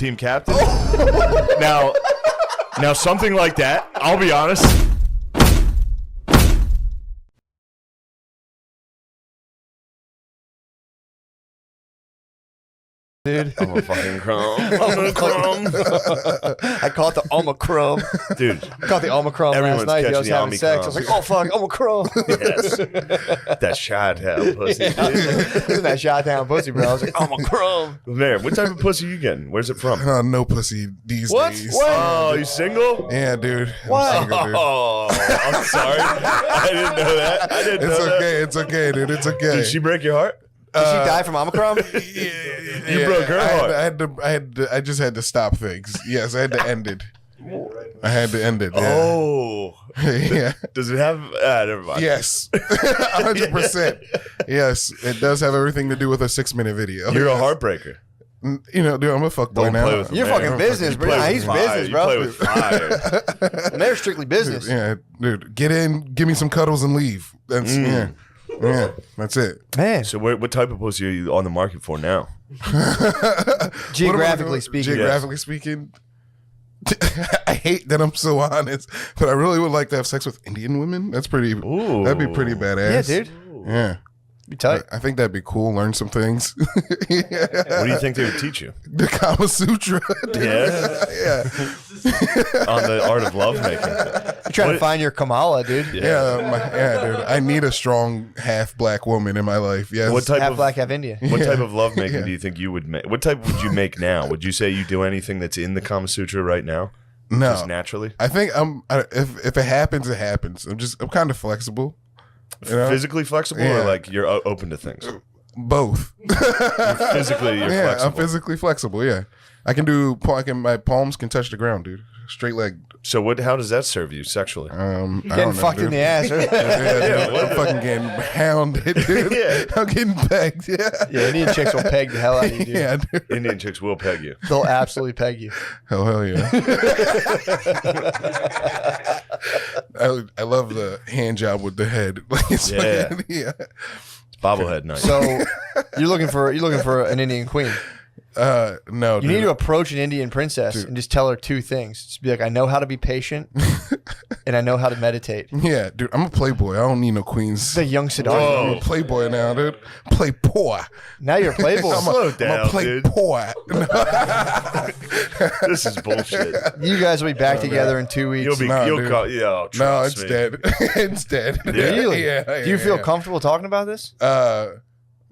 team captain. Now something like that, I'll be honest. Dude, I'm a fucking crumb. I'm a crumb. I call it the Omicron. Dude, I called the Omicron everyone's last night. catching I was the having sex. I was like, oh fuck, Omicron. yes. That shot hell pussy. Isn't that shot down pussy, bro? I was like, Omicron. Man, what type of pussy you getting? Where's it from? No pussy these What? days. What? Oh, you single? Yeah, dude. What? I'm single, dude. Oh, I'm sorry. I didn't know that. I didn't It's know okay. It's okay, dude. It's okay. Did she break your heart? Did she die from Omicron? You broke her heart. I just had to stop things. Yes, I had to end it. I had to end it. Yeah. Oh. Yeah. Does it have... never mind. Yes. 100%. Yes. It does have everything to do with a 6-minute video. You're a heartbreaker. You know, dude, I'm a fuckboy Don't now. play with him, You're man. fucking business, bro. Play with He's fire. business, You bro. play with fire. And they're strictly business. Yeah, dude. Get in, give me some cuddles and leave. That's yeah, that's it. Man, So what type of pussy are you on the market for now? geographically speaking. Geographically speaking, I hate that I'm so honest, but I really would like to have sex with Indian women. That's pretty. Ooh. That'd be pretty badass. Yeah, dude. Yeah, Be tight. I think that'd be cool. Learn some things. What do you think they would teach you? The Kama Sutra. Yeah? Yeah, On the art of lovemaking. You're trying to find your Kamala, dude. yeah, dude. I need a strong half black woman in my life. Yes. What type Half of black, half Indian. What type of lovemaking do you think you would make? What type would you make now? Would you say you do anything that's in the Kama Sutra right now? No. Just naturally? I think if it happens, it happens. I'm kind of flexible. You know? Physically flexible Yeah. or like you're open to things? Both. Physically, you're Yeah, flexible. I'm physically flexible. Yeah, I can do. My palms can touch the ground, dude. Straight leg. So how does that serve you sexually? I Getting don't know, fucked in dude. the ass. Right? Yeah, dude, I'm fucking getting hounded, dude. Yeah. I'm getting pegged. Yeah, Yeah, Indian chicks will peg the hell out of you, dude. yeah, dude. Indian chicks will peg you. They'll absolutely peg you. Hell yeah. I love the hand job with the head. Like it's Yeah. fucking- yeah. It's bobblehead night. So you're looking for an Indian queen. No, You dude. need to approach an Indian princess and just tell her two things. Just be like, I know how to be patient, and I know how to meditate. Yeah, dude. I'm a playboy. I don't need no queens. It's like young Siddhartha. Whoa. I'm a playboy now, dude. Playboy. Now you're a playboy. Slow down, I'm a dude. playboy. This is bullshit. You guys will be back together in 2 weeks. You'll be. Nah, you'll dude. call. Yeah, No, trust it's me. dead. It's dead. Really? Yeah. Do you feel yeah. comfortable talking about this?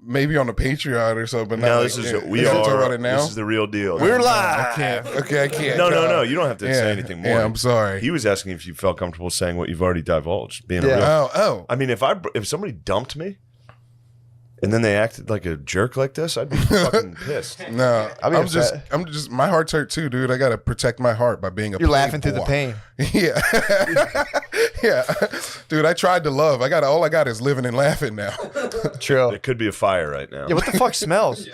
Maybe on a Patreon or something. No, Not this like- is yeah. we Let's talk are. about it now. This is the real deal. We're I live. can't. Okay, I can't. No. You don't have to say Yeah. anything more. Yeah, I'm sorry. He was asking if you felt comfortable saying what you've already divulged. Being Yeah. a real. Oh. I mean, if somebody dumped me, and then they acted like a jerk like this, I'd be fucking pissed. No, I'll be upset. I'm just. My heart's hurt too, dude. I gotta protect my heart by being a. You're laughing through the playboy. pain. Yeah, yeah, dude. I tried to love. All I got is living and laughing now. True. There could be a fire right now. Yeah, what the fuck smells?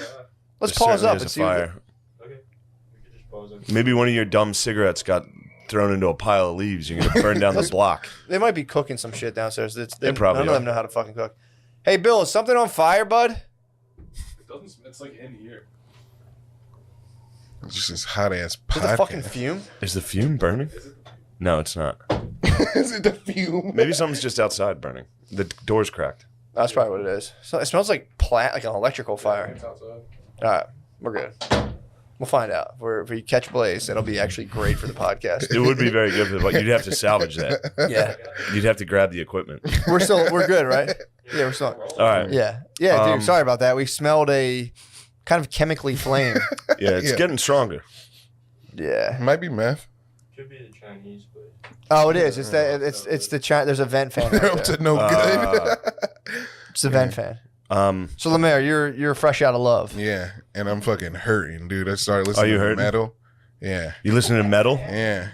Let's There pause certainly up is and a see. What fire. Okay, we could just pause it. Maybe one of your dumb cigarettes got thrown into a pile of leaves. You're gonna burn down the block. they might be cooking some shit downstairs. They probably none of are. them know how to fucking cook. Hey, Bill, is something on fire, bud? It doesn't. It's like in here. It's just this hot ass Is it the fucking fume? Is the fume burning? No, it's not. Is it the fume? Maybe something's just outside burning. The door's cracked. That's probably what it is. So it smells like like an electrical fire. It's outside. All right, we're good. We'll find out. If we catch blaze, it'll be actually great for the podcast. It would be very good, but you'd have to salvage that. Yeah, You'd have to grab the equipment. we're good, right? Yeah, we're still. All right. Yeah, dude. Sorry about that. We smelled a kind of chemically flame. Yeah, it's Yeah. getting stronger. Yeah. Might be meth. Could be the Chinese, but Oh, it is. It's the There's a vent fan. They're Right up to there. no good. It's the vent fan. Um, So Lemaire, you're fresh out of love. Yeah, and I'm fucking hurting, dude. I started listening you to hurting? metal. Yeah, you listen to metal? yeah,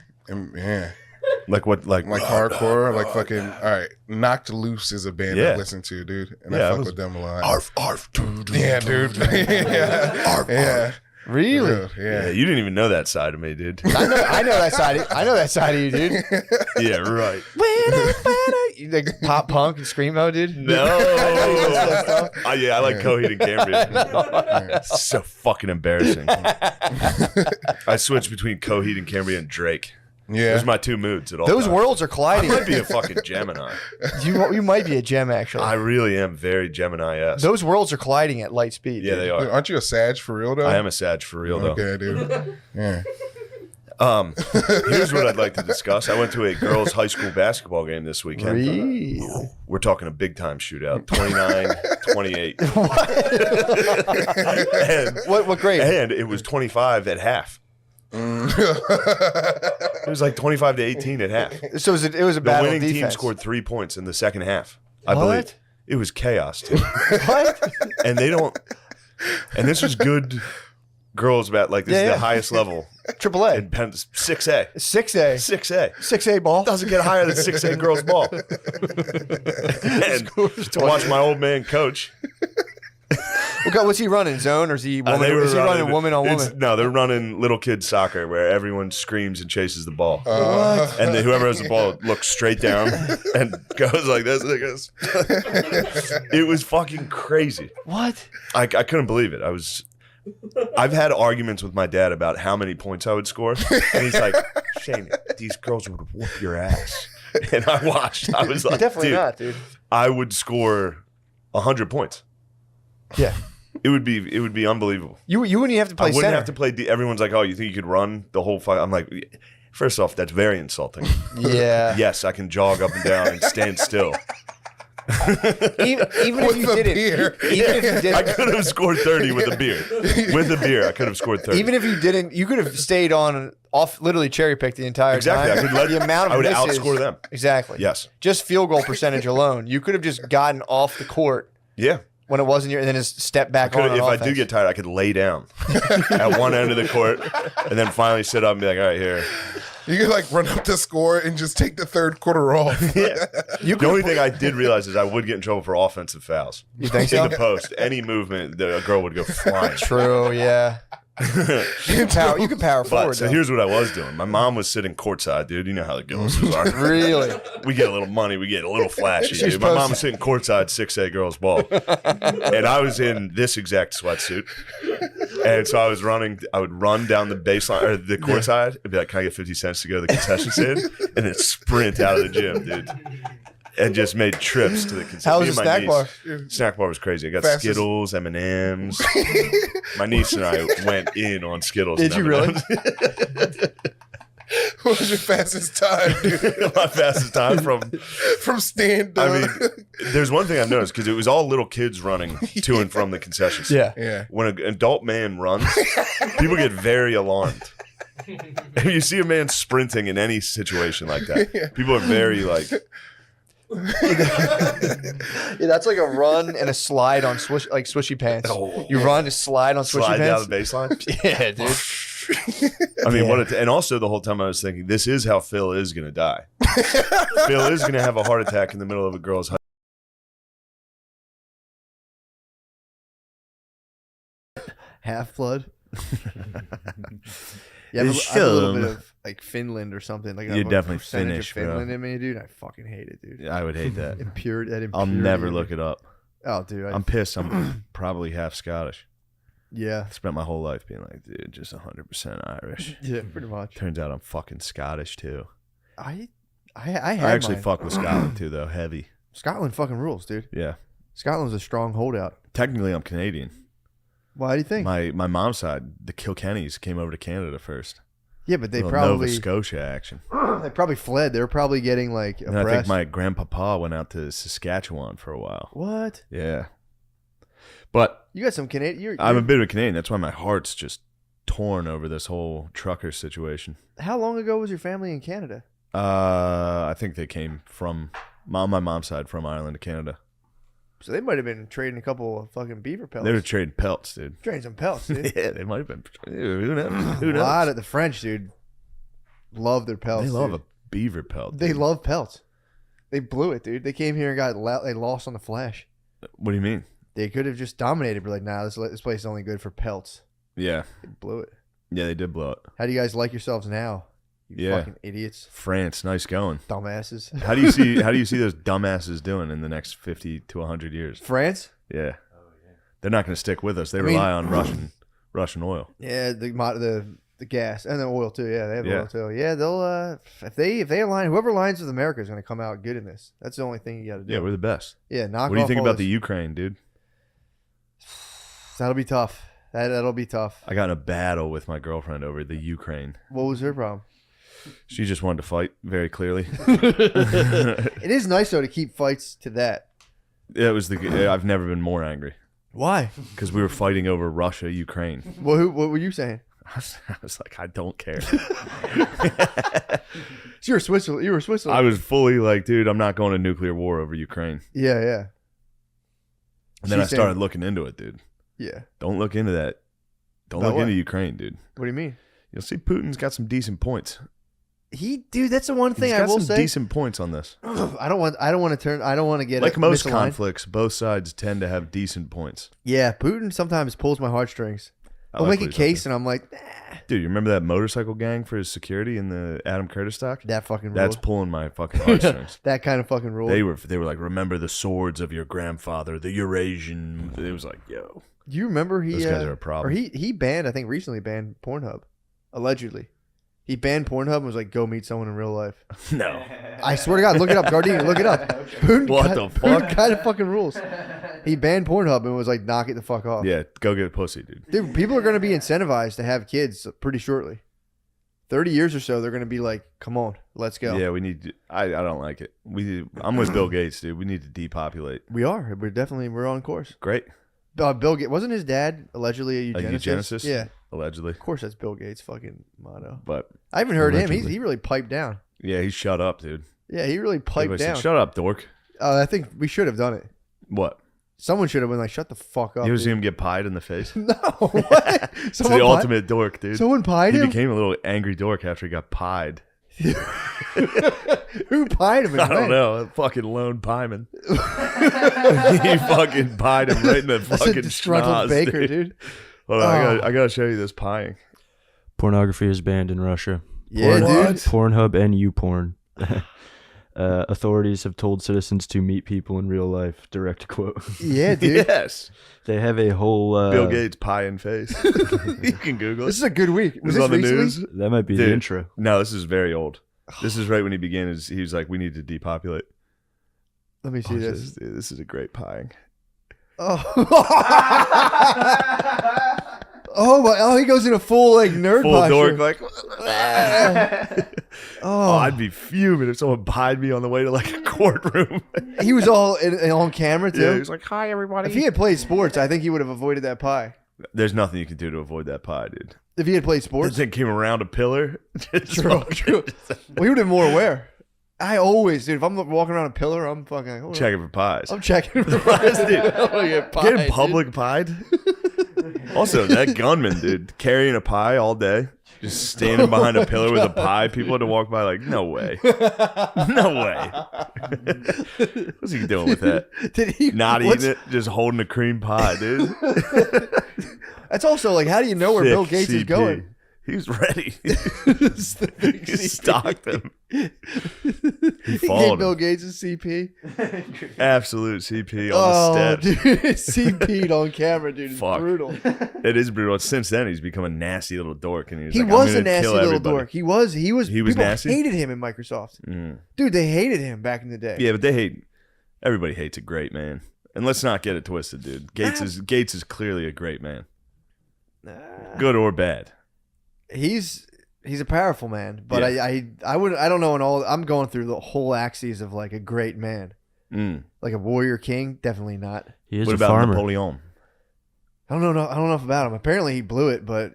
yeah. Like what? Like Hardcore, like fucking. All right, Knocked Loose is a band Yeah. I listen to, dude, and Yeah, I I fuck was- with them a lot. Arf, arf, doo, doo, Yeah, doo, dude. doo. yeah, Arf, yeah. Really? Yeah, Yeah. you didn't even know that side of me, dude. I know that side. I know that side of you, dude. Yeah, right. You like pop punk and screamo, dude. No. Yeah, I like Coheed and Cambria. It's so fucking embarrassing. I switched between Coheed and Cambria and Drake. Yeah. Those are my two moods at all Those times. worlds are I colliding. might be a fucking Gemini. You might be a gem, actually. I really am very Gemini-esque. Those worlds are colliding at light speed. Yeah, dude. they are. Aren't you a Sag for real though? I am a Sag for real, though. Okay, dude. Yeah. Here's what I'd like to discuss. I went to a girls' high school basketball game this weekend. Really? We're talking a big-time shootout, 29-28. and, What grade? and it was 25 at half. It was like 25-18 at half. So it was a The battle of winning team defense. scored 3 points in the second half. I What? believe. It was chaos, too. What? And they don't. And this was good girls about like this is Yeah. the highest level. Triple A. In Penn, 6A. 6A. 6A. 6A ball. Doesn't get higher than 6A girls ball. And to watch my old man coach. What's he running? Zone or is he woman? They were Is he running woman on it's- woman? No, they're running little kid soccer where everyone screams and chases the ball. What? And then whoever has the ball looks straight down and goes like this. And it goes. It was fucking crazy. What? I couldn't believe it. I've had arguments with my dad about how many points I would score. And he's like, Shane, these girls would whoop your ass. And I watched. I was like, Definitely dude, not, dude. I would score 100 points. Yeah. It would be unbelievable. You wouldn't have to play I wouldn't center. have to play. Everyone's like, "Oh, you think you could run the whole fight?" I'm like, first off, that's very insulting. Yeah. Yes, I can jog up and down and stand still. Even if you With a didn't. beer. Even if you I didn't. could have scored 30 with a beer. With a beer, I could have scored 30. Even if you didn't, you could have stayed on off, literally cherry picked the entire exactly, time. I could let the amount of I would misses- outscore them. Exactly. Yes. Just field goal percentage alone, you could have just gotten off the court Yeah. when it wasn't your, and then just step back on. If I offense. do get tired, I could lay down at one end of the court and then finally sit up and be like, "All right, here." You could like run up to score and just take the third quarter off. Yeah. The only thing I did realize is I would get in trouble for offensive fouls. You think In so? the post, any movement, a girl would go flying. True. Yeah. You can power But forward. so though. here's what I was doing. My mom was sitting courtside, dude. You know how the Gillises are. Really? We get a little money, we get a little flashy. She's Dude. My mom supposed was sitting courtside, 6A girls ball, and I was in this exact sweatsuit. And so I was running. I would run down the baseline or the courtside and be like, "Can I get 50 cents to go to the concession stand?" And then sprint out of the gym, dude. And just made trips to the concession. How was Me the and my snack bar? niece- Snack bar was crazy. I got Fastest- Skittles, M&Ms. My niece and I went in on Skittles. Did and you really? M&Ms. What was your fastest time, dude? My fastest time From stand I up. mean, there's one thing I've noticed because it was all little kids running to and from the concession stand. Yeah. Yeah. When an adult man runs, people get very alarmed. If you see a man sprinting in any situation like that, people are very like, Yeah, that's like a run and a slide on swishy pants. Oh. You run to slide on swishy slide down pants. the baseline. Yeah, dude. I mean, Yeah. and also the whole time I was thinking, this is how Phil is going to die. Phil is going to have a heart attack in the middle of a girl's high. Half blood. Yeah, It's I have a little bit chum. of like Finland or something. Like I You're have a definitely percentage Finnish, of bro. Finland in me, dude. I fucking hate it, dude. I would hate that. Impurity. I'll never look it up. Oh, dude. I'm pissed. I'm probably half Scottish. Yeah. I spent my whole life being like, dude, just 100% Irish. Yeah, pretty much. Turns out I'm fucking Scottish too. I I had actually mine. fuck with Scotland too, though. Heavy. Scotland fucking rules, dude. Yeah. Scotland's a strong holdout. Technically, I'm Canadian. Why do you think? My mom's side, the Kilkennys came over to Canada first. Yeah, but they Little probably Nova Scotia action. they probably fled. They were probably getting like And I think oppressed. my grandpapa went out to Saskatchewan for a while. What? Yeah. But You got some Canadian. I'm a bit of a Canadian. That's why my heart's just torn over this whole trucker situation. How long ago was your family in Canada? I think they came from my mom's side from Ireland to Canada. So they might have been trading a couple of fucking beaver pelts. They were trading pelts, dude. trading some pelts, dude. Yeah, they might have been. Who knows? Who A knows? lot of the French, dude, love their pelts. They love dude. a beaver pelt. They dude. love pelts. They blew it, dude. They came here and they lost on the flash. What do you mean? They could have just dominated, but like, nah, this place is only good for pelts. Yeah. They blew it. Yeah, they did blow it. How do you guys like yourselves now? You Yeah. fucking idiots. France, nice going. Dumbasses. How do you see those dumbasses doing in the next 50 to 100 years? France? Yeah. They're not going to stick with us. They I mean- rely on Russian oil. Yeah, the gas and the oil too. Yeah, they have Yeah. oil too. Yeah, they'll if they align, whoever aligns with America is going to come out good in this. That's the only thing you got to do. Yeah, we're the best. Yeah, knock. What do you off think all about the this- Ukraine, dude? That'll be tough. That'll be tough. I got in a battle with my girlfriend over the Ukraine. What was her problem? She just wanted to fight, very clearly. It is nice though to keep fights to that. I've never been more angry Why? because we were fighting over Russia, Ukraine. What were you saying? I was like, I don't care. So you were Switzerland. You were Switzerland. I was fully like, dude, I'm not going to nuclear war over Ukraine. Yeah, yeah, And then I She's started saying- looking into it, dude. yeah. Don't look into that. Don't About look what? into Ukraine, dude. What do you mean? You'll see Putin's got some decent points. Dude, that's the one thing He's I got will some say. decent points on this. I don't want to get Like most misaligned. conflicts, both sides tend to have decent points. Yeah, Putin sometimes pulls my heartstrings. I He'll like make a what he's up case, and I'm like, Dude, you remember that motorcycle gang for his security in the Adam Curtis doc? that fucking rule. That's pulling my fucking heartstrings. That kind of fucking rule. They were like, remember the swords of your grandfather, the Eurasian. It was like, yo, Do you remember he? those guys are a problem. Or he banned. I think recently banned Pornhub. Allegedly, he banned Pornhub and was like, "Go meet someone in real life." No, I swear to God, look it up, Gardini. Look it up. Putin What got- the Putin fuck? kind of fucking rules. He banned Pornhub and was like, "Knock it the fuck off." yeah, go get a pussy, dude. Dude, people are going to be incentivized to have kids pretty shortly. 30 years or so, they're going to be like, "Come on, let's go." Yeah, we need. I don't like it. I'm with Bill Gates, dude. We need to depopulate. We are. We're on course. Great, Bill Gates wasn't his dad allegedly a a eugenicist? eugenicist, Yeah, allegedly. of course that's Bill Gates' fucking motto. But I haven't heard him. Allegedly. He really piped down. yeah, he shut up, dude. Yeah, he really piped Everybody down. said, shut up, dork. I think we should have done it. What? Someone should have been like, "Shut the fuck up." You ever dude." see him get pied in the face? No, what? It's Someone the pied- ultimate dork, dude. Someone pied He him. became a little angry dork after he got pied. Who pied him? I don't know. A fucking lone pieman. He fucking pied him right in the That's fucking a disgruntled schnoz, baker, dude. Hold on, Oh. I gotta show you this pieing. Pornography is banned in Russia. Yeah, dude. Pornhub and YouPorn. Authorities have told citizens to meet people in real life. Direct quote. Yeah, dude. Yes. They have a whole. Bill Gates pieing face. You can Google This it. is a good week. Was This this on the recently? news. That might be Dude. the intro. No, this is very old. This is right when he began. He was like, "We need to depopulate." Let me see this. This is a great pieing. Oh. Oh, he goes in a full like nerd Full posture. dork, like. Oh, I'd be fuming if someone pied me on the way to like a courtroom. He was all on camera too. Yeah, he was like, "Hi, everybody." If he had played sports, I think he would have avoided that pie. There's nothing you can do to avoid that pie, dude. If he had played This sports, thing came around a pillar. True. Well, he would have been more aware. I always, dude. If I'm walking around a pillar, I'm fucking like, hold on. Checking for pies. I'm checking for pies, dude. I'm gonna get pied, Getting public pied. Also, that gunman, dude, carrying a pie all day, just standing behind a pillar with a pie. People had to walk by like, no way. No way. What's he doing with that? Did he Not what's- eating it, just holding a cream pie, dude. That's also like, how do you know where Thick Bill Gates is CP. going? He was ready. It's the big He CP. stalked him. He He gave followed Bill him. Gates a CP. Absolute CP on Oh, the steps. dude, CP'd on camera, dude. It's Fuck. brutal. It is brutal. Since then, he's become a nasty little dork, and He like, was I'm a gonna nasty kill little everybody. dork. He was. He was People nasty? hated him in Microsoft. Mm. Dude, they hated him back in the day. Yeah, but they hate. Everybody hates a great man, and let's not get it twisted, dude. Gates is clearly a great man, good or bad. He's a powerful man, but Yeah. I don't know. I'm going through the whole axes of like a great man, Mm. like a warrior king. Definitely not. He is What a about farmer. Napoleon? I don't know enough about him. Apparently, he blew it, but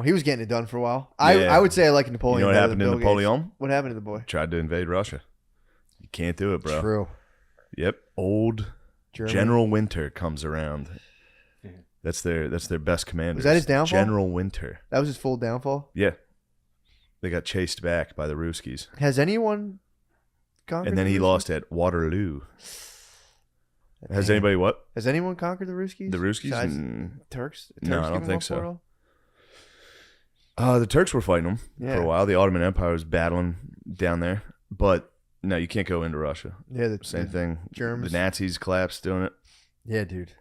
he was getting it done for a while. Yeah. I would say I like You Napoleon. know what better happened to than Bill Gates. Napoleon? What happened to the boy? Tried to invade Russia. You can't do it, bro. True. Yep, old Germany. General Winter comes around. That's their best commander. Was that his downfall? General Winter. That was his full downfall. Yeah, they got chased back by the Ruskies, Has anyone conquered? and then the he Ruskies? lost at Waterloo. Has Man. anybody what? Has anyone conquered the Ruskies? The Ruskies? Besides Mm, Turks? No, I Turks don't give them think up so. for it all? The Turks were fighting them Yeah. for a while. The Ottoman Empire was battling down there. But no, you can't go into Russia. Yeah, the Same thing. Germs. The Nazis collapsed doing it. Yeah, dude.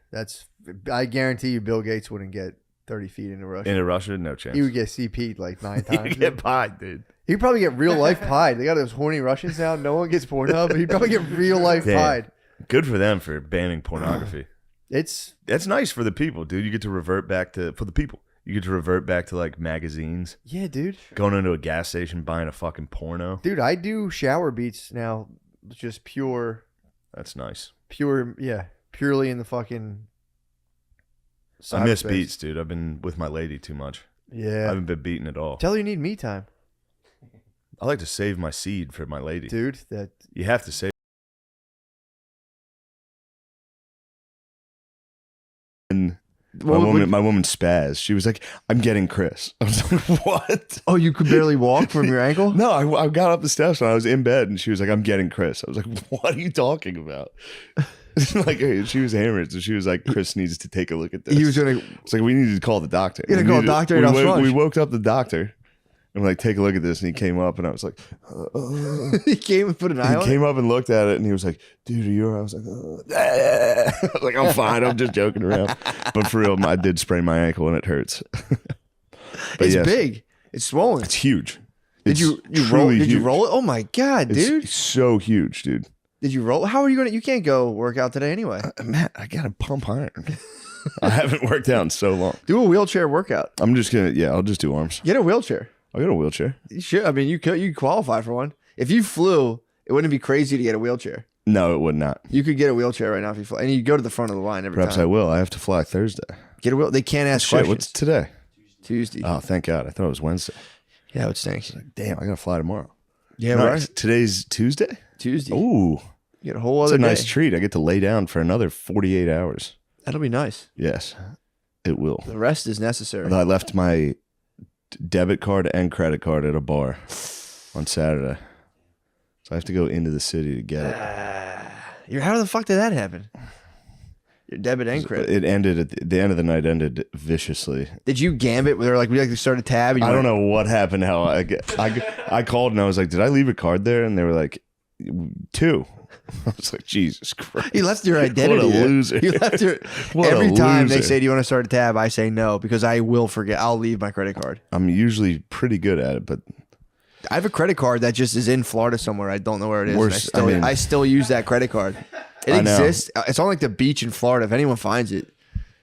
I guarantee you Bill Gates wouldn't get 30 feet into Russia. Into Russia, no chance. He would get CP'd like 9 times. He'd get pied, dude. He'd probably get real life pied. They got those horny Russians now. No one gets Pornhub, but he'd probably get real life Damn. pied. Good for them for banning pornography. It's That's nice for the people, dude. You get to revert back to for the people. You get to revert back to like magazines, yeah, dude. going into a gas station, buying a fucking porno. Dude, I do shower beats now, just That's nice. purely in the fucking. I miss cyberspace. beats, dude. I've been with my lady too much. I Yeah. haven't been beaten at all. Tell her you need me time, I like to save my seed for my lady. dude. That You have to save. And my woman spaz. She was like, "I'm getting Chris." I was like, "What?" Oh, you could barely walk from your ankle? No, I got up the steps when I was in bed, and she was like, "I'm getting Chris." I was like, "What are you talking about?" Like she was hammered, so she was like, "Chris needs to take a look at this." He was gonna. It's like we needed to call the doctor. You gotta call a doctor at Alphonse. We woke up the doctor, and we're like, "Take a look at this." And he came up, and I was like, He came and put an eye he on it. came up and looked at it, and he was like, "Dude, are you all right?" I was like, I was like, "I'm fine. I'm just joking around." But for real, I did sprain my ankle, and it hurts. But It's yes, big. It's swollen. It's huge. Did It's you roll? truly Did you huge. roll it? Oh my god, dude! It's so huge, dude. Did you roll? How are you gonna? You can't go work out today anyway. Matt, I gotta pump iron. I haven't worked out in so long. Do a wheelchair workout. I'm just gonna, I'll just do arms. Get a wheelchair. I'll get a wheelchair. You should. I mean, you could. You qualify for one. If you flew, it wouldn't be crazy to get a wheelchair. No, it would not. You could get a wheelchair right now if you fly, and you go to the front of the line every Perhaps I time. will. I have to fly Thursday. Get a wheel. They can't ask Shit, questions. what's today? Tuesday. Oh, thank God. I thought it was Wednesday. Yeah, it stinks. Damn, I gotta fly tomorrow. Yeah, Nice. right. Today's Tuesday? Tuesday. Ooh, You get a whole it's other a nice day. treat. I get to lay down for another 48 hours. That'll be nice. Yes, it will. The rest is necessary. Although I left my debit card and credit card at a bar on Saturday. So I have to go into the city to get it. How the fuck did that happen? Your debit and credit. It ended at the end of the night, ended viciously. Did you gambit? Where like we like to start a tab? And you I don't went, know what happened. How I called and I was like, "Did I leave a card there?" And they were like, 2. I was like, "Jesus Christ!" You left your identity. What a there. loser! You left your. What a Every time they loser. say, "Do you want to start a tab?" I say no because I will forget. I'll leave my credit card. I'm usually pretty good at it, but I have a credit card that just is in Florida somewhere. I don't know where it is. Worse, I still use that credit card. It I know. exists. It's on like the beach in Florida. If anyone finds it,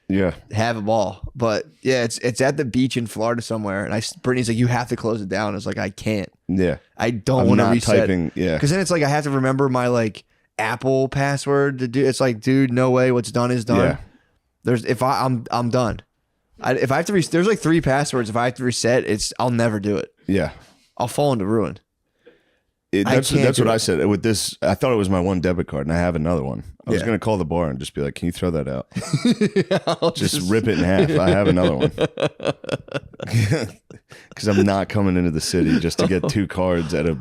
yeah, have a ball. But yeah, it's at the beach in Florida somewhere. And Brittany's like, you have to close it down. I was like, I can't. yeah. I don't I'm want to not reset. typing. Yeah, Because then it's like I have to remember my like Apple password to do. It's like, dude, no way. What's done is done. Yeah. There's I'm done. If I have to there's like 3 passwords. If I have to reset, I'll never do it. yeah. I'll fall into ruin. That's can't do what it. I said. With this, I thought it was my one debit card, and I have another one. I was Yeah. going to call the bar and just be like, "Can you throw that out? I'll Just rip it in half." I have another one because I'm not coming into the city just to get 2 cards at a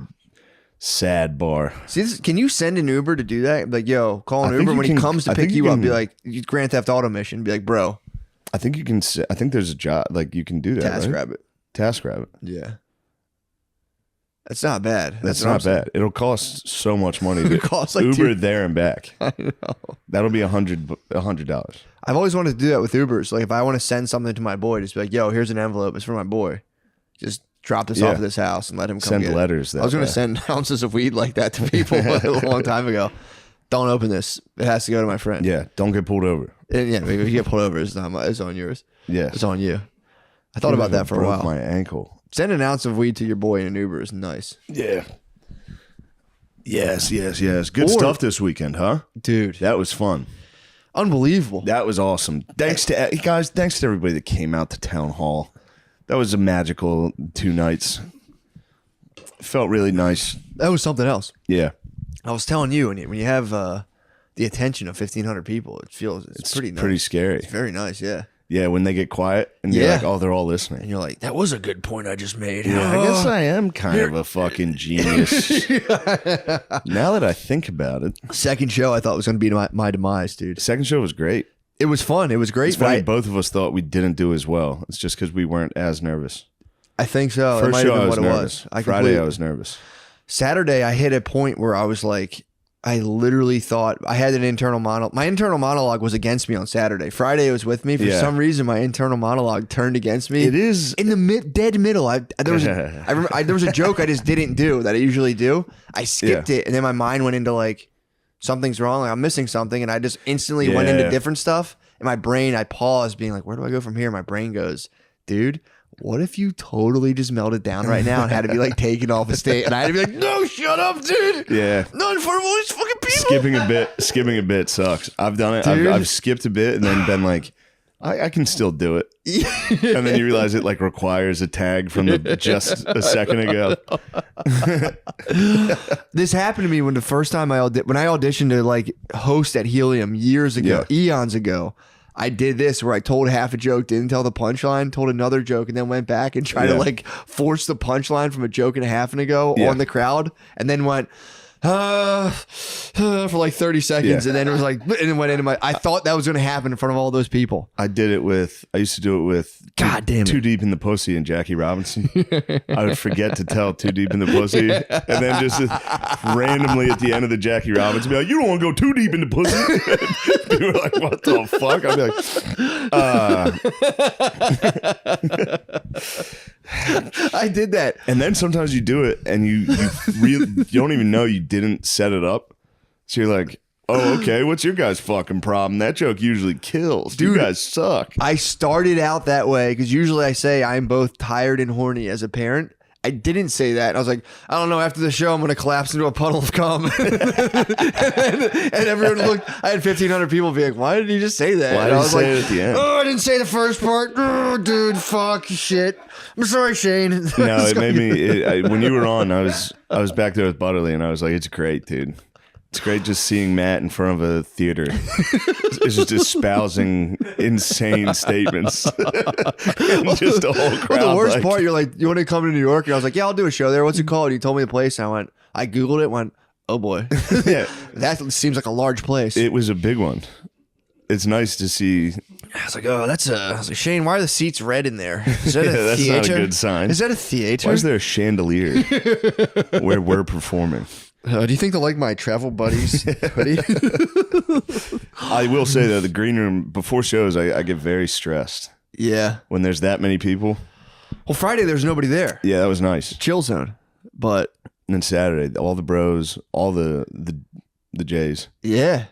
sad bar. See, can you send an Uber to do that? Like, yo, call I an think Uber you when he can- comes to I pick think you you up. Be can- like, Grand Theft Auto mission. Be like, bro, I think you can. I think there's a job like you can do that. Task right? Rabbit. Task Rabbit. Yeah, that's not bad. That's what I'm not saying. bad. It'll cost so much money to It costs like Uber two- there and back. I know. That'll be $100. I've always wanted to do that with Ubers. Like, if I want to send something to my boy, just be like, yo, here's an envelope. It's for my boy. Just drop this off Yeah. at this house and let him come Send get it. letters. I was going to way. send ounces of weed like that to people a long time ago. Don't open this. It has to go to my friend. Yeah, don't get pulled over. And yeah, maybe if you get pulled over, it's on yours. Yes. It's on you. I thought about that for a Broke while. my ankle. Send an ounce of weed to your boy in an Uber is nice. Yeah. Yes. Good Or- stuff this weekend, huh? Dude, That was fun. unbelievable. That was awesome. Thanks to everybody that came out to town hall. That was a magical 2 nights. Felt really nice. That was something else. Yeah. I was telling you, when you have the attention of 1,500 people, it's pretty nice. Pretty scary. It's very nice, yeah. Yeah, when they get quiet and you're Yeah. like, oh, they're all listening. And you're like, that was a good point I just made. Yeah, I guess I am kind of a fucking genius. Now that I think about it. Second show I thought was going to be my demise, dude. The second show was great. It was fun. It was great. It's But funny, both of us thought we didn't do as well. It's just because we weren't as nervous. I think so. That First might show, have I been was what it nervous. was. Friday, I was nervous. Saturday, I hit a point where I was like, I literally thought I had an internal monologue. My internal monologue was against me on Saturday. Friday, it was with me. For some reason, my internal monologue turned against me. It is in the dead middle. There was there was a joke I just didn't do that I usually do. I skipped it, and then my mind went into like something's wrong. Like I'm missing something, and I just instantly went into different stuff. And my brain, I paused, being like, "Where do I go from here?" My brain goes, "Dude, what if you totally just melted down right now and had to be like taken off a stage?" And I had to be like, "No, shut up, dude. Yeah. Not in front of all these fucking people." Skipping a bit sucks. I've done it. I've skipped a bit and then been like, I can still do it. And then you realize it like requires a tag from just a second ago. This happened to me when the first time when I auditioned to like host at Helium years ago, eons ago. I did this where I told half a joke, didn't tell the punchline, told another joke, and then went back and tried to like force the punchline from a joke and a half ago on the crowd, and then went for like 30 seconds, and then it was like, and then went into my. I thought that was going to happen in front of all those people. I used to do it with God damn it. Too Deep in the Pussy and Jackie Robinson. I would forget to tell Too Deep in the Pussy, and then just randomly at the end of the Jackie Robinson be like, "You don't want to go too deep in the pussy." People were like, "What the fuck?" I'd be like, I did that. And then sometimes you do it and you don't even know you didn't set it up. So you're like, "Oh, okay, what's your guys' fucking problem? That joke usually kills. Dude, you guys suck." I started out that way because usually I say I'm both tired and horny as a parent. I didn't say that. I was like, I don't know, after the show, I'm going to collapse into a puddle of cum. and everyone looked, I had 1,500 people be like, why did he just say that? Why did he say it at the end? Oh, I didn't say the first part. Oh, dude, fuck, shit. I'm sorry, Shane. No, it made me, when you were on, I was back there with Butterly, and I was like, it's great, dude. It's great just seeing Matt in front of a theater. It's just espousing insane statements. And just a whole crowd. Well, the worst part, you're like, you want to come to New York? And I was like, yeah, I'll do a show there. What's it called? And you told me the place. And I Googled it, went, oh boy. Yeah. That seems like a large place. It was a big one. It's nice to see. I was like, oh, I was like, Shane, why are the seats red in there? Is that a that's theater? not a good sign. Is that a theater? Why is there a chandelier where we're performing? Do you think they'll like my travel buddies? I will say though, the green room before shows, I get very stressed. Yeah. When there's that many people. Well, Friday there's nobody there. Yeah, that was nice. Chill zone. But and then Saturday, all the bros, all the Jays. Yeah.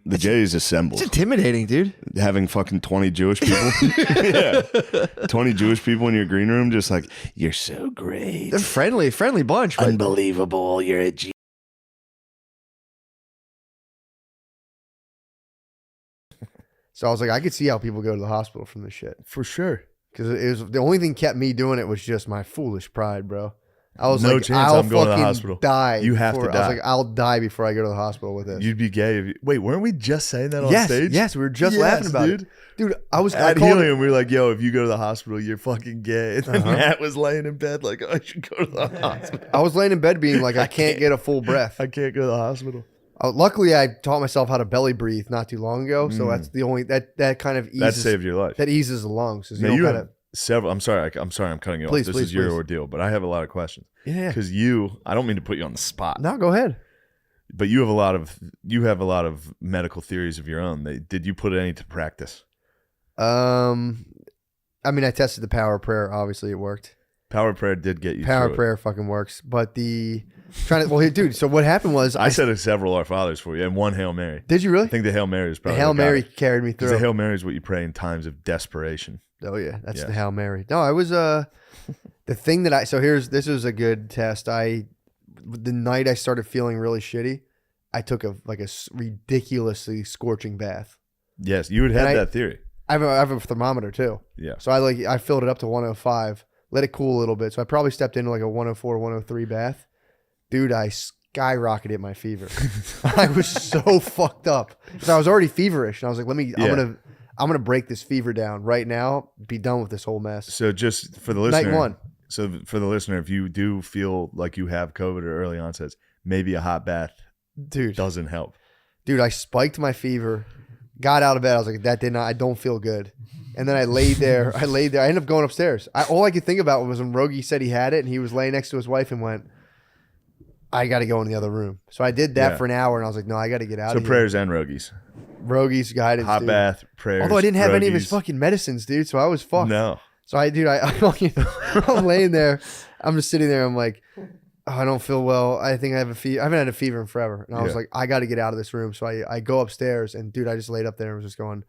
The Jays assembled. It's intimidating, dude. Having fucking 20 Jewish people. Yeah. 20 Jewish people in your green room, just like, you're so great. They're friendly bunch. But unbelievable. You're a G. So I was like, I could see how people go to the hospital from this shit. For sure. Because it was the only thing kept me doing it was just my foolish pride, bro. I was No like, chance I'll I'm going to the fucking hospital. die. You have to I was die. like, I'll die before I go to the hospital with this. You'd be gay. If you, wait, weren't we just saying that on yes, stage? yes, we were just laughing about it. Dude, I At called Helium, we were like, yo, if you go to the hospital, you're fucking gay. And then Matt was laying in bed like, oh, I should go to the hospital. I was laying in bed being like, I can't get a full breath. I can't go to the hospital. Luckily, I taught myself how to belly breathe not too long ago. So that's the only, that kind of eases. That saved your life. That eases the lungs. Now, you have several, I'm sorry, I'm cutting you Please, off. This is your ordeal, but I have a lot of questions. Yeah. Because I don't mean to put you on the spot. No, go ahead. But you have a lot of medical theories of your own. Did you put any to practice? I mean, I tested the power of prayer. Obviously, it worked. Power of prayer did get you Power through of prayer fucking works. But dude, so what happened was I said several Our Fathers for you and one Hail Mary. Did you really? I think the Hail Mary is The probably Hail Mary carried me through. The Hail Mary is what you pray in times of desperation. Oh yeah, that's the Hail Mary. No, I was the thing that this was a good test. The night I started feeling really shitty, I took a ridiculously scorching bath. Yes, you had that theory. I have a thermometer too. Yeah. So I filled it up to 105, let it cool a little bit. So I probably stepped into like a 104, 103 bath. Dude, I skyrocketed my fever. I was so fucked up. So I was already feverish, and I was like, I'm gonna break this fever down right now. Be done with this whole mess. So just for the listener, Night one. So for the listener, if you do feel like you have COVID or early onsets, maybe a hot bath, Dude, doesn't help. Dude, I spiked my fever Got out of bed. I was like, I don't feel good. And then I laid there. I ended up going upstairs. All I could think about was when Rogie said he had it and he was laying next to his wife and went, I got to go in the other room. So I did that for an hour and I was like, no, I got to get out of here. So prayers and Rogies. Rogie's guidance. Hot dude. bath, prayers. Although I didn't have any of his Rogies. fucking medicines, dude. So I was fucked. No. So I'm laying there. I'm just sitting there. I'm like, oh, I don't feel well. I think I have a fever. I haven't had a fever in forever. And I was like, I got to get out of this room. So I go upstairs and dude, I just laid up there and was just going,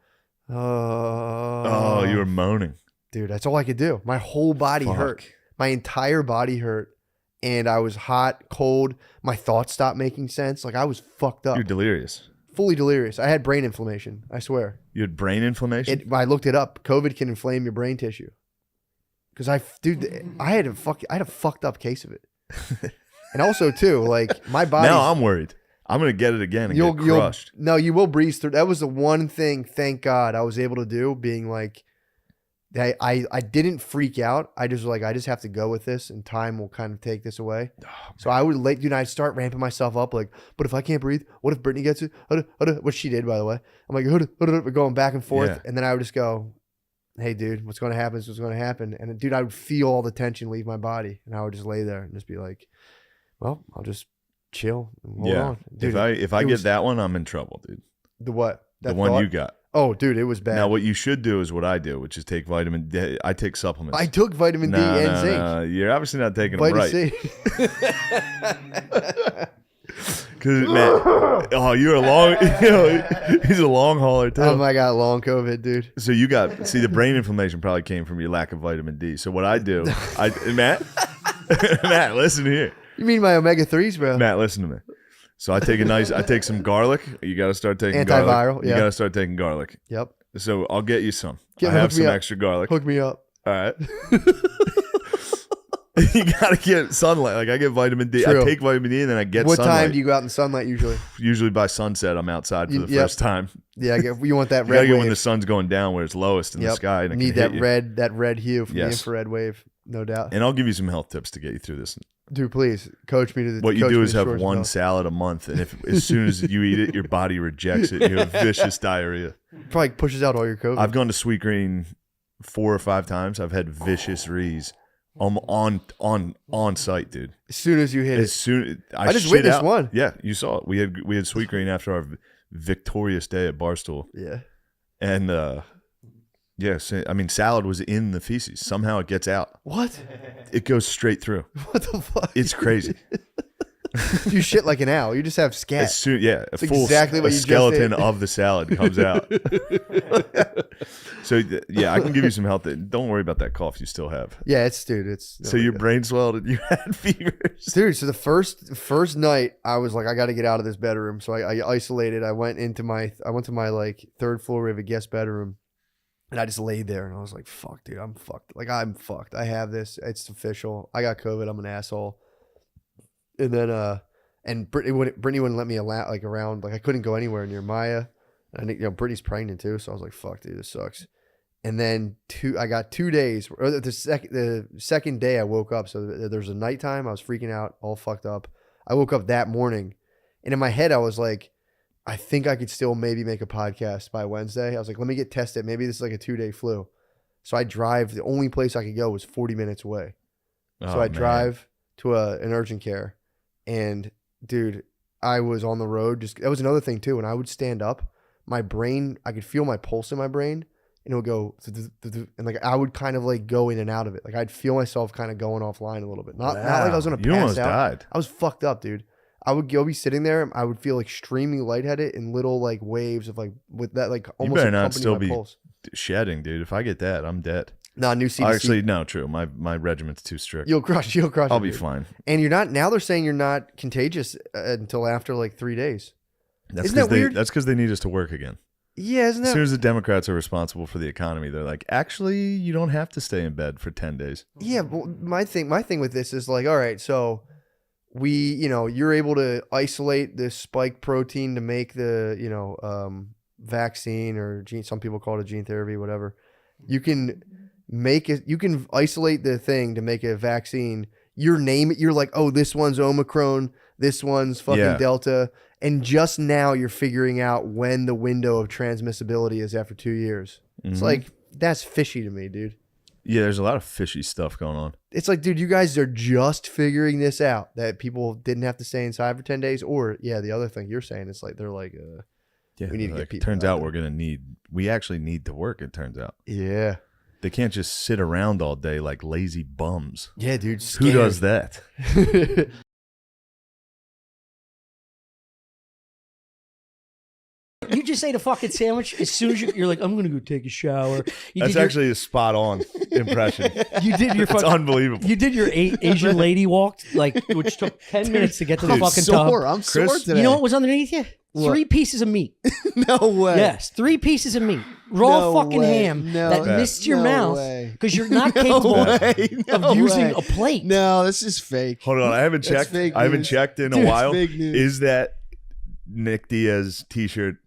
Oh, you were moaning. Dude, that's all I could do. My whole body hurt. My entire body hurt. And I was hot, cold. My thoughts stopped making sense. Like I was fucked up. You're delirious. Fully delirious. I had brain inflammation. I swear. You had brain inflammation? I looked it up. COVID can inflame your brain tissue. Because I had a fucked up case of it. And also too, like my body. Now I'm worried. I'm gonna get it again and get crushed. No, you will breeze through. That was the one thing, thank God, I was able to do. Being like, I didn't freak out. I just was like, I just have to go with this, and time will kind of take this away. Oh, so I would I'd start ramping myself up, like, but if I can't breathe, what if Brittany gets it? What she did, by the way. I'm like, we're going back and forth, and then I would just go, hey, dude, what's going to happen is what's going to happen. And dude, I would feel all the tension leave my body, and I would just lay there and just be like, well, I'll just chill and hold on. Dude, if I get that one, I'm in trouble, dude. The what? The one you got. Oh, dude, it was bad. Now, what you should do is what I do, which is take vitamin D. I take supplements. I took vitamin D and zinc. No, you're obviously not taking Vitamin them right. C. Because man, you're a long. He's a long hauler too. Oh my God, long COVID, dude. So you got the brain inflammation probably came from your lack of vitamin D. So what I do, Matt, listen here. You mean my omega-3s, bro? Matt, listen to me. So I take some garlic. You got to start taking antiviral. Garlic. You got to start taking garlic. Yep. So I'll get you some. I Hook have me some up. extra garlic. Hook me up. All right. You got to get sunlight. Like I get vitamin D. True. I take vitamin D and then I get What sunlight. time do you go out in the sunlight usually? Usually by sunset, I'm outside for the Yep. first time. Yeah, you want that You red got to get wave. when the sun's going down where it's lowest in the sky. And it Need can that hit you. red hue from the Yes. infrared wave, no doubt. And I'll give you some health tips to get you through this. Dude, please coach me to the. What you coach do me is to have shores of one health. salad a month, and if as soon as you eat it, your body rejects it. You have vicious diarrhea. Probably pushes out all your COVID. I've gone to Sweet Green 4 or 5 times. I've had vicious rees. On site, dude. As soon as you hit As soon I just shit witnessed out. one. Yeah, you saw it. We had Sweet Green after our victorious day at Barstool, yeah. and yes, I mean salad was in the feces. Somehow it gets out. What? It goes straight through. What the fuck? It's crazy. You shit like an owl. You just have scat. As soon, yeah, a full exactly what a you just skeleton ate. of the salad comes out. So yeah, I can give you some health. Don't worry about that cough you still have. Yeah, it's. So your brain swelled and you had fevers. Dude, so the first night I was like, I got to get out of this bedroom. So I isolated. I went to my like third floor. We have a guest bedroom, and I just laid there and I was like, fuck, dude, I'm fucked. Like I'm fucked. I have this. It's official. I got COVID. I'm an asshole. And then and Brittany wouldn't let me around. Like I couldn't go anywhere near Maya. And Brittany's pregnant too, so I was like, fuck, dude, this sucks. And then I got 2 days. Or the second day I woke up. So there's a nighttime. I was freaking out, all fucked up. I woke up that morning, and in my head I was like, I think I could still maybe make a podcast by Wednesday. I was like, let me get tested. Maybe this is like a 2-day flu. So I drive. The only place I could go was 40 minutes away. So I drive to an urgent care, and dude, I was on the road. That was another thing too. When I would stand up, my brain, I could feel my pulse in my brain. And it would go, and like I would kind of like go in and out of it. Like I'd feel myself kind of going offline a little bit. Not like I was gonna pass You almost out. died. I was fucked up, dude. I would be sitting there. I would feel extremely lightheaded in little like waves of like with that like almost. You better not accompanying still my be pulse. shedding, dude. If I get that, I'm dead. Nah, new CDC. Actually, no, true. My regiment's too strict. You'll crush. I'll be dude. fine. And you're not. Now they're saying you're not contagious until after like 3 days. That's Isn't that weird? That's because they need us to work again. Yeah, isn't As that? soon as the Democrats are responsible for the economy, they're like, actually, you don't have to stay in bed for 10 days. Yeah, well, my thing with this is like, all right, so you're able to isolate this spike protein to make the, vaccine or gene. Some people call it a gene therapy, whatever. You can make it. You can isolate the thing to make a vaccine. You're like, oh, this one's Omicron, this one's fucking Delta, and just now you're figuring out when the window of transmissibility is after 2 years. It's like, that's fishy to me, dude. Yeah, there's a lot of fishy stuff going on. It's like, dude, you guys are just figuring this out, that people didn't have to stay inside for 10 days. Or, yeah, the other thing you're saying, it's like, they're like, Yeah, we need to like, get people turns out out there. we actually need to work, it turns out. yeah. They can't just sit around all day like lazy bums. Yeah, dude. Who does that? You just ate a fucking sandwich as soon as you're like, I'm gonna go take a shower. That's actually a spot on impression. You did your It's fucking. unbelievable. You did your Asian lady walk, like, which took 10 minutes to get to the I'm fucking sore. tub. I'm sore Chris, today. You know what was underneath you? What? 3 pieces of meat. No way. Yes, 3 pieces of meat. Raw No fucking way. ham No. that Yeah. missed your No mouth way. because you're not capable of using a plate. No, this is fake. Hold on, I haven't That's checked. fake I haven't news. checked in Dude, a it's while. fake news. Is that Nick Diaz T-shirt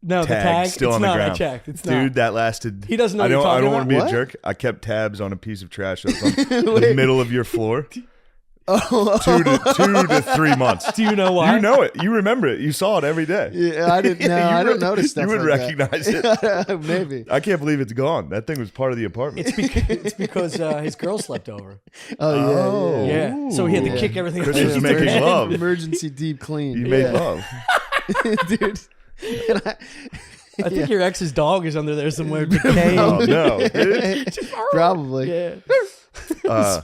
No, the tag tag still it's on the not. ground? I checked. It's Dude, not. that lasted. He doesn't know I what you're don't. I talking don't want to be about. a jerk. I kept tabs on a piece of trash that was on the middle of your floor. Oh, 2 to 3 months. Do you know why? You know it. You remember it. You saw it every day. yeah, I didn't. No, I didn't notice stuff. You would like recognize that. it. Maybe. I can't believe it's gone. That thing was part of the apartment. It's because his girl slept over. Oh, yeah. Yeah, so he had to Yeah. kick everything. Chris out. was making love. Emergency deep clean. You made love. dude. And I think your ex's dog is under there somewhere decaying. Oh no, dude. Probably. Yeah.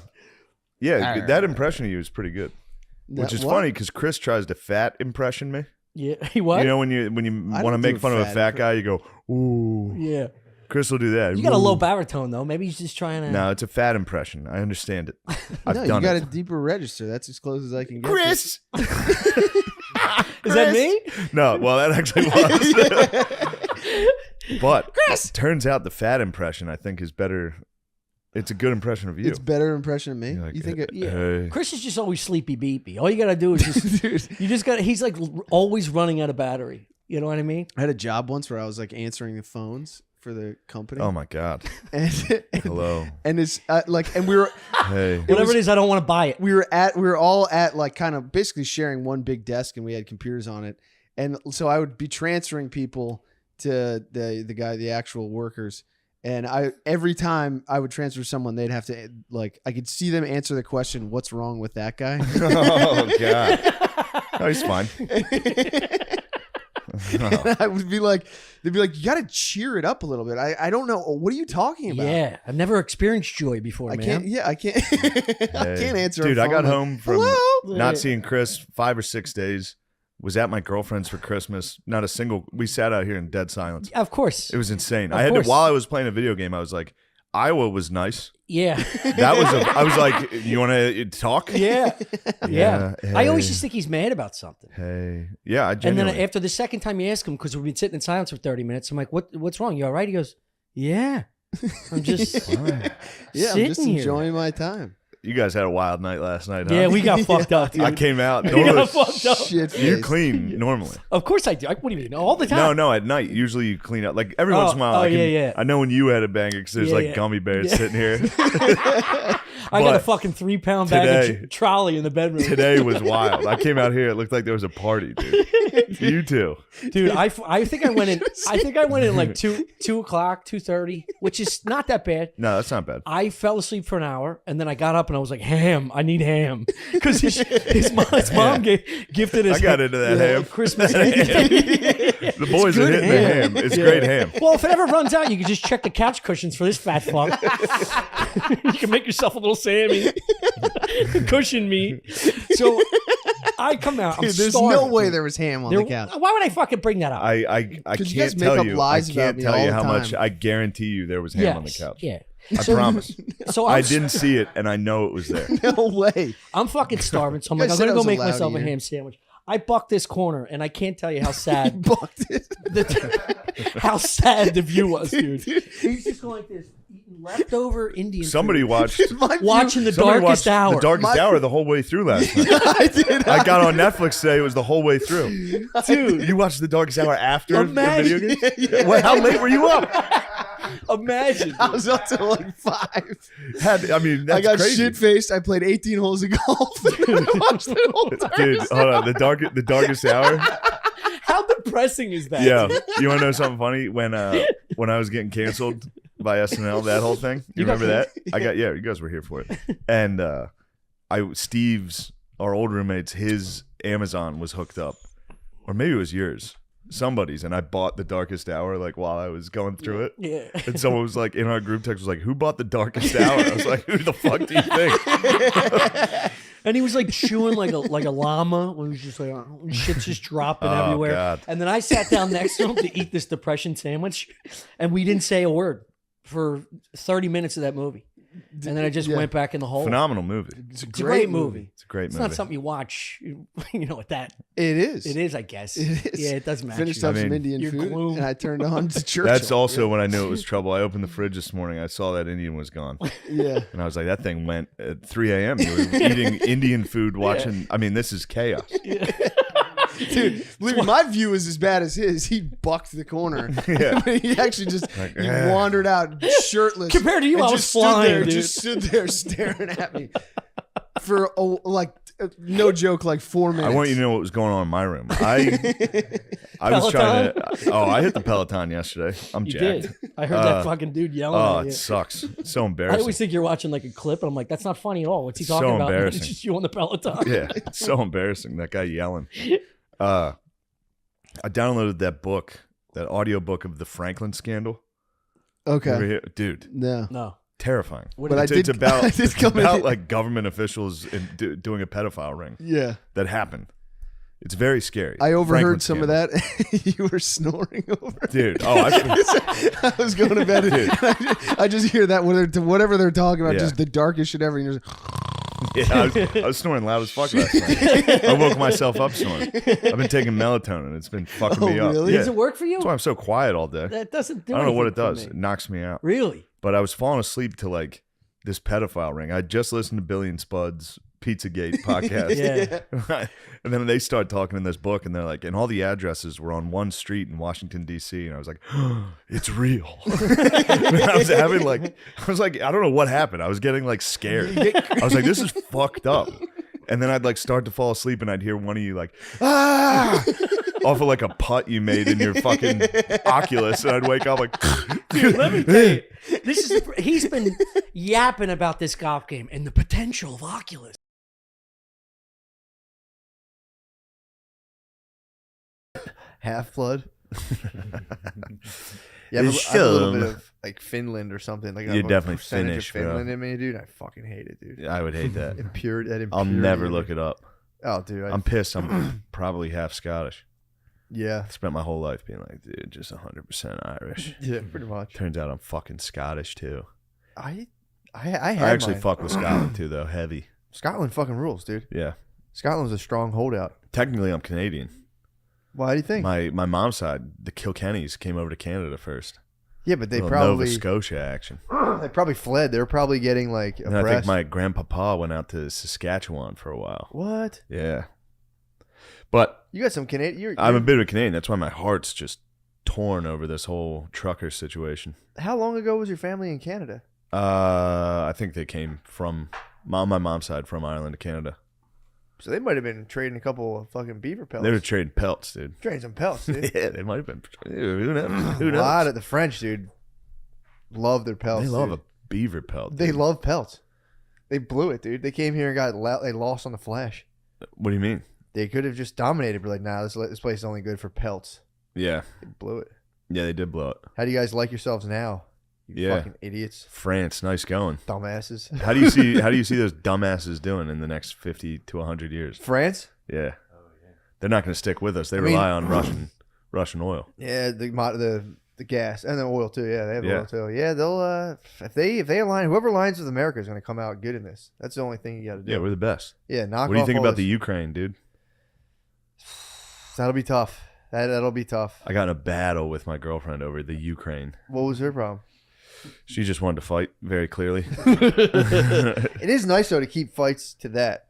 Yeah, that impression of you is pretty good. Which is What? funny because Chris tries to fat impression me. Yeah. He what? You know when you I want to don't make do a fun of a fat fat guy, you go, ooh. Yeah. Chris will do that. You got a low Ooh. baritone though. Maybe he's just trying to. No, it's a fat impression. I understand it. I've No, you done got it. a deeper register. That's as close as I can get. Chris. Is that me? No, well that actually was. But Chris. Turns out the fat impression I think is better. It's a good impression of you. It's better impression of me. You're like, You think? It, Yeah. hey. Chris is just always sleepy beepy. All you gotta do is just. You just got. He's like always running out of battery. You know what I mean? I had a job once where I was like answering the phones for the company. Oh my God. And, Hello. and it's like, and we were Hey. Whatever it is, I don't want to buy it. we were all at like kind of basically sharing one big desk, and we had computers on it. And so I would be transferring people to the actual workers. And every time I would transfer someone, they'd have to like, I could see them answer the question, "What's wrong with that guy?" Oh God. Oh, he's fine. And I would be like, they'd be like, "You got to cheer it up a little bit." I don't know. What are you talking about? Yeah, I've never experienced joy before, I man. can't. Yeah, I can't. I can't answer. Dude, a I got phone like, home from "Hello?" not seeing Chris 5 or 6 days. Was at my girlfriend's for Christmas. Not a single. We sat out here in dead silence. Of course. It was insane. Of I had course. to while I was playing a video game. I was like, Iowa was nice. Yeah. That was. I was like, you want to talk? Yeah. Yeah. I always hey. just think he's mad about something. Hey, yeah. I And then genuinely. after the second time you ask him, because we've been sitting in silence for 30 minutes, I'm like, what's wrong? You all right? He goes, yeah. I'm just Yeah, I'm sitting just here. enjoying my time. you guys had a wild night last night, huh? Yeah, we got fucked up, dude. I came out. We Normally, got fucked up. Shit. you faced. clean normally. Of course I do. What do you mean? All the time? No, at night. Usually you clean up. Like every once in a while. oh, I can, yeah. I know when you had a banger because there's Yeah, like yeah. gummy bears Yeah. sitting here. I got a But fucking 3-pound bag today- of trolley in the bedroom. Today was wild. I came out here. It looked like there was a party, dude. You too. Dude, I think I went in. I think I went in like 2 o'clock, 2:30, which is not that bad. No, that's not bad. I fell asleep for an hour, and then I got up and I was like, "Ham, I need ham," because his mom gifted us. I got into that ham. Christmas. The boys are hitting the ham. It's great ham. Well, if it ever runs out, you can just check the couch cushions for this fat fuck. You can make yourself a little Sammy cushion meat. So I come out. I'm Dude, there's starving. no way there was ham on the couch. Why would I fucking bring that up? I 'Cause you guys can't make tell up you. lies I about can't me tell all you the how much. time. I guarantee you there was ham on the couch. Yeah. I promise. So I I'm, didn't see it, and I know it was there. No way. I'm fucking starving, so I'm You like, guys I'm said gonna I go was make allowed myself a here. ham sandwich. I bucked this corner, and I can't tell you how sad, Bucked it. how sad the view was, dude. He's just going like this, eating leftover Indian. Somebody food, watched. watching the Somebody darkest watched hour. The Darkest Hour the whole way through last night. I did. I got on Netflix today. It was the whole way through. Dude, You watched The Darkest Hour after the Imagine- video game? How late were you up? Imagine. I was up till like 5. I mean, that's I got crazy. shit faced. I played 18 holes of golf. And watched the whole Dude, hold on. The darkest hour. How depressing is that? Yeah. You want to know something funny? When I was getting canceled by SNL, that whole thing. You remember that? You guys were here for it. And Steve's, our old roommates, his Amazon was hooked up, or maybe it was yours, somebody's, and I bought The Darkest Hour like while I was going through it. Yeah. And someone was like in our group text was like, "Who bought The Darkest Hour?" I was like, "Who the fuck do you think?" And he was like chewing like a llama. When he was just like shit's just dropping everywhere. God. And then I sat down next to him to eat this depression sandwich, and we didn't say a word for 30 minutes of that movie. And then I just went back in the hole. Phenomenal movie. It's a great movie. It's a great It's movie. not something you watch, at that. It is. It is, I guess. It is. Yeah, it does match. Finished you. up I some mean, Indian your food, gloom. and I turned on to Churchill. That's also when I knew it was trouble. I opened the fridge this morning. I saw that Indian was gone. Yeah. And I was like, that thing went at 3 a.m. You were eating Indian food, watching. I mean, this is chaos. Dude, believe me, my view is as bad as his. He bucked the corner. Yeah. He actually just he wandered out shirtless. Compared to you, and I was just stood flying, there, dude. just stood there staring at me for no joke, like 4 minutes. I want you to know what was going on in my room. I was trying to. I hit the Peloton yesterday. I'm You jacked. did. I heard that fucking dude yelling Oh, at it you. sucks. It's so I embarrassing. always think you're watching like a clip, and I'm like, that's not funny at all. What's he So talking about? And embarrassing. It's just you on the Peloton. Yeah, it's so embarrassing. That guy yelling. I downloaded that book, that audio book of the Franklin scandal. You ever Okay. hear- dude, No. No. terrifying. What But is I it? It's did- about, I did it's come in- about like government officials doing a pedophile ring Yeah. that happened. It's very scary. I overheard Franklin some scandal. of that. You were snoring over it. Dude, I I was going to bed. Dude. I just hear that whatever they're talking about, Yeah. just the darkest shit ever. And you're just, I was snoring loud as fuck last night. I woke myself up snoring. I've been taking melatonin. It's been fucking me up. really? Yeah. Does it work for you? That's why I'm so quiet all day. That doesn't do I don't know what it anything does. for It me. knocks me out. Really? But I was falling asleep to like this pedophile ring. I just listened to Billy and Spud's Pizzagate podcast. Yeah. And then they start talking in this book, and they're like, and all the addresses were on one street in Washington, D.C. And I was like, it's real. I was I don't know what happened. I was getting like scared. I was like, this is fucked up. And then I'd like start to fall asleep, and I'd hear one of you like, ah, off of like a putt you made in your fucking Oculus. And I'd wake up like, Dude, let me tell you, he's been yapping about this golf game and the potential of Oculus. half blood. Yeah, It's I have a little bit some- of like Finland or something. Like I You're have a definitely percentage Finnish, of bro. Finland in me, dude. I fucking hate it, dude. I would hate that. I'll never look it up. Oh, dude. I'm pissed. I'm probably half Scottish. Yeah. I spent my whole life being like, dude, just 100% Irish. Yeah, pretty much. Turns out I'm fucking Scottish too. I I had actually mine. fuck with Scotland too, though. Heavy. Scotland fucking rules, dude. Yeah. Scotland's a strong holdout. Technically, I'm Canadian. Why do you think? My mom's side, the Kilkennys, came over to Canada first. Yeah, but they Little probably Nova Scotia action. they probably fled. They were probably getting like And I think oppressed. my grandpapa went out to Saskatchewan for a while. What? Yeah. But You got some Canadian. I'm a bit of a Canadian. That's why my heart's just torn over this whole trucker situation. How long ago was your family in Canada? I think they came from my mom's side from Ireland to Canada. So they might have been trading a couple of fucking beaver pelts. They were trading pelts, dude. trading some pelts, dude. Yeah, they might have been. Who knows? Who A knows? lot of the French, dude, love their pelts. They love dude. a beaver pelt. They dude. love pelts. They blew it, dude. They came here and they lost on the flash. What do you mean? They could have just dominated, but like, nah, this place is only good for pelts. Yeah, They blew it. yeah, they did blow it. How do you guys like yourselves now? You Yeah. fucking idiots, France, nice going. dumbasses. How do you see? How do you see those dumbasses doing in the next 50 to 100 years? France? Yeah, they're not going to stick with us. They I mean- rely on Russian oil. Yeah, the gas and the oil too. Yeah, they have Yeah. oil too. Yeah, they'll if they align, whoever aligns with America is going to come out good in this. That's the only thing you got to do. Yeah, we're the best. Yeah, knock. What do you off think all about the this- Ukraine, dude? That'll be tough. That'll be tough. I got in a battle with my girlfriend over the Ukraine. What was her problem? She just wanted to fight very clearly. It is nice though to keep fights to that.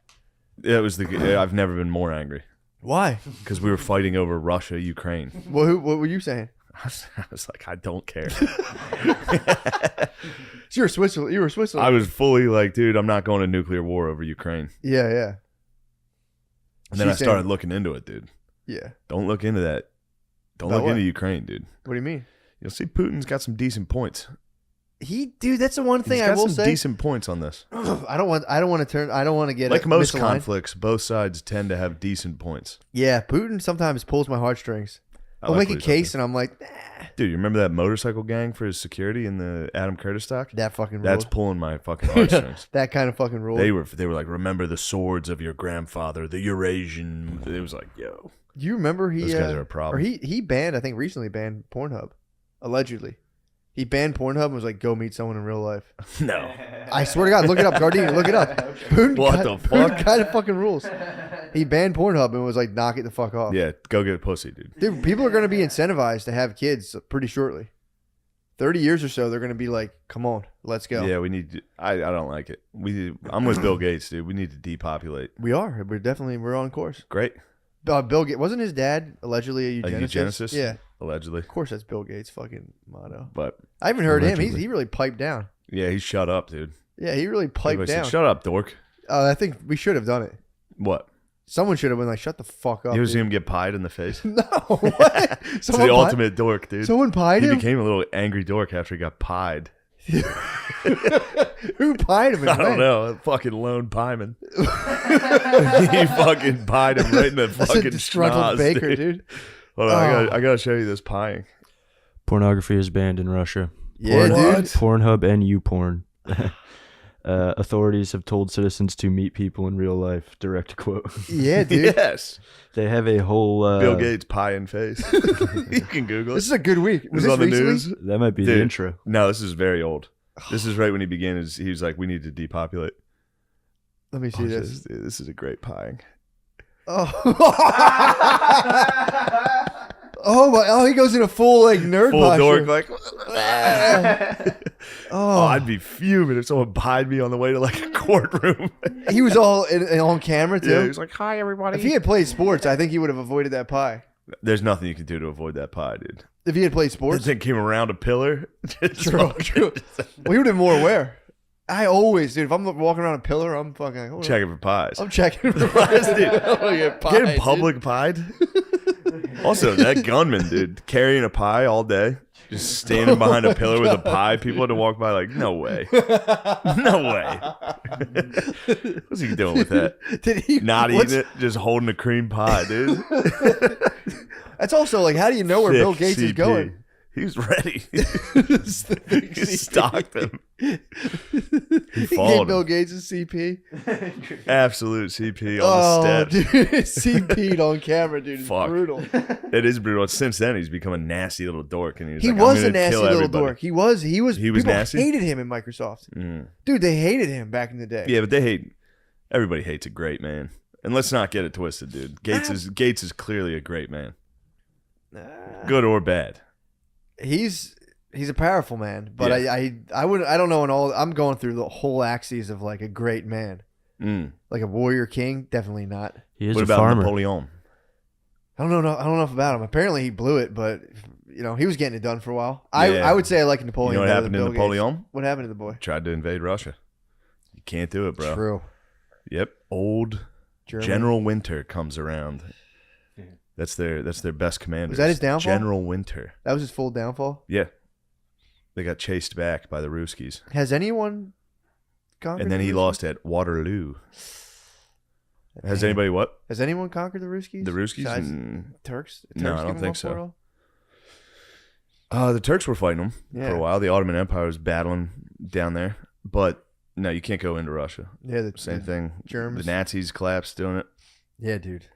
It was I've never been more angry Why? because we were fighting over Russia, Ukraine. What were you saying? I was like, I don't care. So you were Switzerland. You were Switzerland. I was fully like, dude, I'm not going to nuclear war over Ukraine. Yeah. And then I She's started saying- looking into it, dude. Yeah. Don't look into that. Don't About look what? into Ukraine, dude. What do you mean? You'll see Putin's got some decent points. Dude, that's the one thing He's I got will some say. decent points on this. I don't want to get Like most misaligned. conflicts, both sides tend to have decent points. Yeah, Putin sometimes pulls my heartstrings. I He'll like make a what he's case, and I'm like, Dude, you remember that motorcycle gang for his security in the Adam Curtis doc? that fucking rule. That's pulling my fucking heartstrings. That kind of fucking rule. They were like, remember the swords of your grandfather, the Eurasian. It was like, yo, You remember he those guys are a problem. or he banned, I think recently banned Pornhub, allegedly. He banned Pornhub and was like, go meet someone in real life. No, I swear to God, look it up, Gardini, look it up. Putin What the fuck? Putin kind of fucking rules. He banned Pornhub and was like, knock it the fuck off. yeah, go get a pussy, dude. Dude, people are going to be incentivized to have kids pretty shortly. 30 years or so, they're going to be like, come on, let's go. Yeah, we need. I don't like it. I'm with Bill Gates, dude. We need to depopulate. We are. We're on course. Great, Bill Gates, wasn't his dad allegedly a a eugenicist? eugenicist. Yeah. Allegedly, Of course, that's Bill Gates' fucking motto. but I haven't heard him. Allegedly. He really piped down. yeah, he shut up, dude. Yeah, he really piped Everybody down. said, shut up, dork. I think we should have done it. What? Someone should have been like, shut the fuck up. You ever see dude. him get pied in the face? No, what? It's Someone the pied- ultimate dork, dude. Someone pied He him? became a little angry dork after he got pied. Who pied him? I don't know. A fucking lone pieman. He fucking pied him right in the That's a fucking disgruntled schnoz, baker, dude. Hold on, Oh. I gotta show you this pieing. Pornography is banned in Russia. Yeah, dude. Pornhub and YouPorn. Authorities have told citizens to meet people in real life. Direct quote. Yeah, dude. Yes. They have a whole. Bill Gates pieing face. You can Google This it. is a good week. This Was is this on the recently? news. That might be Dude. the intro. No, this is very old. This is right when he began. He was like, "We need to depopulate." Let me see this. This is a great pieing. Oh. Oh, he goes in a full like nerd Full posture. dork, like. Oh, I'd be fuming if someone pied me on the way to like a courtroom. He was all on camera too. Yeah, he was like, "Hi, everybody." If he had played sports, I think he would have avoided that pie. There's nothing you can do to avoid that pie, dude. If he had played That sports, thing came around a pillar. true. Well, he would have been more aware. I always, dude. If I'm walking around a pillar, I'm fucking like, hold on. Checking for pies. I'm checking for pies, dude. Getting public pied. Also, that gunman, dude, carrying a pie all day, just standing behind a pillar with a pie. People had to walk by like, no way, no way. What's he doing with that? Did he Not what's- eating it, just holding a cream pie, dude. That's also like, how do you know where Bill Gates is CP. going? He's ready. It's the big He CP. stalked him. He He gave followed Bill him. Gates a CP. Absolute CP on Oh, the steps. dude, CP'd on camera, dude. It's Fuck. brutal. It is brutal. Since then, he's become a nasty little dork, and He like, was I'm a gonna nasty kill little everybody. dork. He was. He was People nasty? hated him in Microsoft. Mm. Dude, they hated him back in the day. Yeah, but everybody hates a great man. And let's not get it twisted, dude. Gates is clearly a great man, good or bad. He's a powerful man, but Yeah. I don't know. I'm going through the whole axes of like a great man, like a warrior king. Definitely not. He is What a about farmer. Napoleon? I don't know enough about him. Apparently, he blew it, but he was getting it done for a while. Yeah. I would say I like You Napoleon. know what better happened to than Bill Gates. Napoleon? What happened to the boy? Tried to invade Russia. You can't do it, bro. True. Yep. Old Germany. General Winter comes around. That's their best commander. Was that his downfall? General Winter. That was his full downfall. Yeah. They got chased back by the Ruskies. Has anyone conquered? And then the he Ruskies? lost at Waterloo. Has Man. anybody what? Has anyone conquered the Ruskies? The Ruskies? Besides Mm, Turks? No, I Turks don't give them think up so. for it all? the Turks were fighting them Yeah. for a while. The Ottoman Empire was battling down there. But no, you can't go into Russia. Yeah, the Same thing. Germs. The Nazis collapsed doing it. Yeah, dude.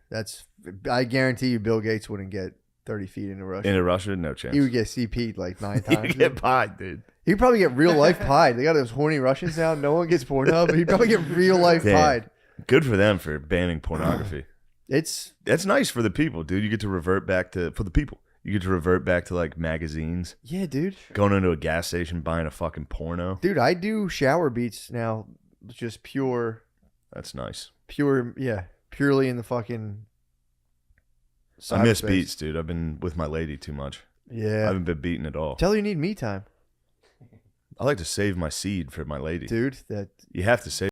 I guarantee you Bill Gates wouldn't get 30 feet into Russia. Into Russia, no chance. He would get CP'd like 9 times. He'd get pied, dude. He'd probably get real life pied. They got those horny Russians now. No one gets Pornhub. He'd probably get real life Damn. pied. Good for them for banning pornography. It's That's nice for the people, dude. You get to revert back to You get to revert back to like magazines, yeah, dude. going into a gas station, buying a fucking porno. Dude, I do shower beats now. Just pure, That's nice. purely in the fucking. I miss cyberspace. beats, dude. I've been with my lady too much. I Yeah. haven't been beaten at all. Tell her you need me time, I like to save my seed for my lady. dude. That You have to save